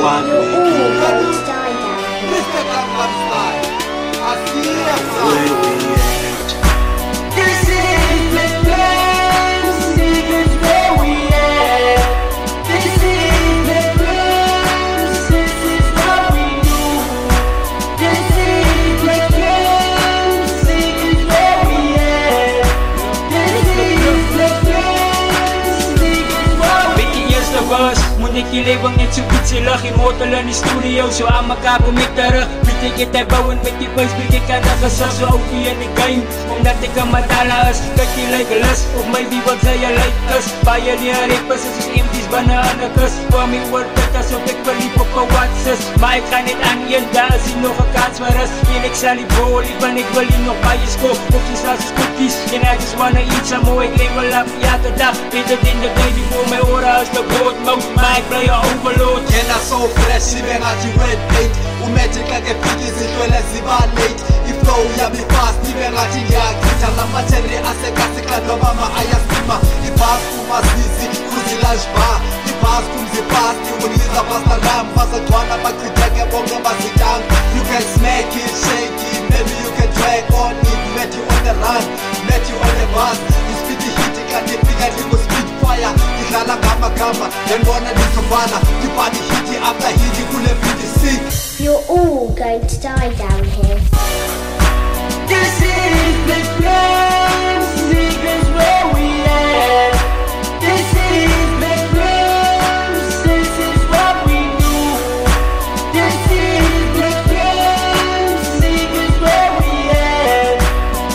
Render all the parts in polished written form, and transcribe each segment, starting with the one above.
one You're way. all going to die down here. Mr. Gangnam Style. I see Where we at? This is the place, niggas, where we at. This is the place, this is what we do. This is the place, niggas, where we at. This is the place, niggas, what we do. 20 years na boss, muna kilewang nagsubit sila. Kimotala ni studio, so ang makapumitara. Kita bawin may tipay, bigay ka nakasas. So aukiyan ni game, kung natin ka matalas. Kakilay galas, o may biwag saya like us. Bayan niya rin pa sa MDs ba na anakas. Paming word ka so pagpalipok pa watsas. Maikanit ang yanda, sino kakatswaras. Inig sa libo, libanig walinok ayos ko. Cookies na sus cookies, and I just wanna eat some more. Ikay wala piyata da, pito din na day before may oras na boat mo. Mic player overload. Yena so fresh, ibe ngathi red paint. Umagic akefika izinto eziba late. Iflow yami fast, ibe ngathi ngiyagitha. Lamatheri asekasika noma ayasima. Ibhas kumazizi, kuzilash bar. Ibhas kumzipasti, uniza pasta lam. Basagcwana bachitheke bonke basitanga. You can smack it, shake it, maybe you can drag on it. Met you on the run, met you on the bus. You speed the hit, kanti fika lingo speed fire. Idlala ngamagama, yanibona nizobala. Dibani hit after hit kule video sick. You're all going to die down here. This is the place, niggas, where we at. This is the place, this is what we do. This is the place, niggas, where we at.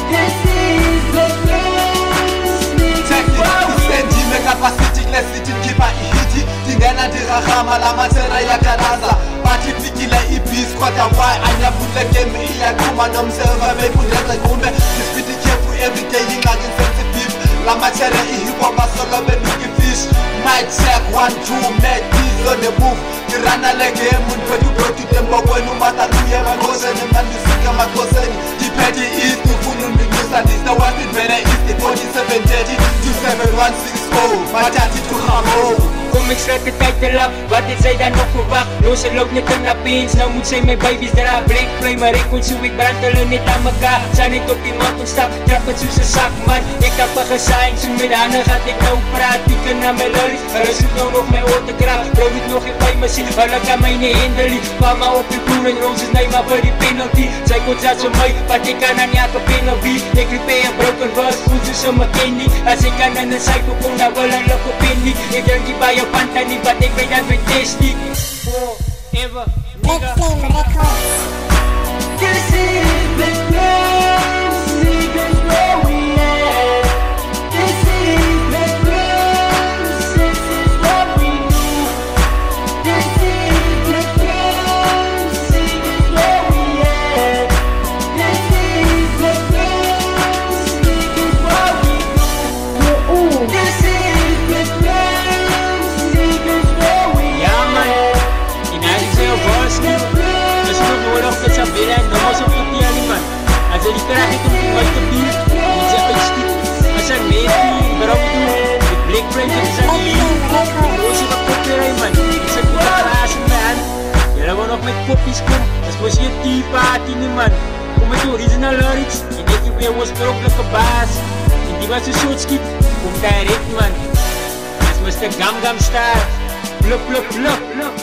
This is the place, niggas, where we at. Sendime capacity lesithi khipha ihiti. Dingena dirahama lamathera yakalaza. Bathi fikile ibis kodwa why anyabule game iyaqhuma nomselva beyifundeza kumbe isipiti careful every day ingxaki insensitive lamathera ihipwa basolo benuki fish mic check 1 2 make this on the move irana le game mphethu brought them bokwenu mataluye makhoseni mandisika makhoseni diphethe east ufuna undingisa this the one it very east 4730 to 7164 mathathi to hamo. Kung mix natin title up, batid sa'y danok ko back. Low sa loob nito na pins, na mood sa'y may babies dara. Break primary kung suwig barantalo nita magka. Sana'y to pima kung stop, trap at susasak man. Ikaw pa kasaing, sumidana ka tignaw pratik ka na may lalis. Arasuk na unok may autograph, rawit no kipay masin. Halaga may ni-handali, pama o pikuran roses na'y mabari penalty. Sa'y kung sasumay, pati ka na niya ka pinabi. Nagripe ang broken bus, puso sa makinig. Asay ka na nasay ko kung nawalang lako pinig. Igang gibay yung panta ni batik may namin tasty. Forever, nigga. Flame Records. This is the place, niggas, where we at. This is the place, this is what we do. This is the place, niggas, where we at. This is the place, niggas, what we do. You're all This is the place, niggas, where we Yeah, man. at. Inalig sa'yo, boss. Mas nagulok ka sa bilang, namasok yung tiyaliman. At sa likarahi kong tingwal ka bil, minsan ay stick. Asan Messi, barang ito. With Black Friends at isang ilim. Puso ka copyright man. Isang ko nakarasan na yan. Dalawa may copies ko. Mas mo siya tipa at iniman. Kung may original lyrics, hindi ko was broke na kabas. Hindi ba sushoot skip? Kung direct man. Mas the gam-gam style. Blup, blup, blup, blup.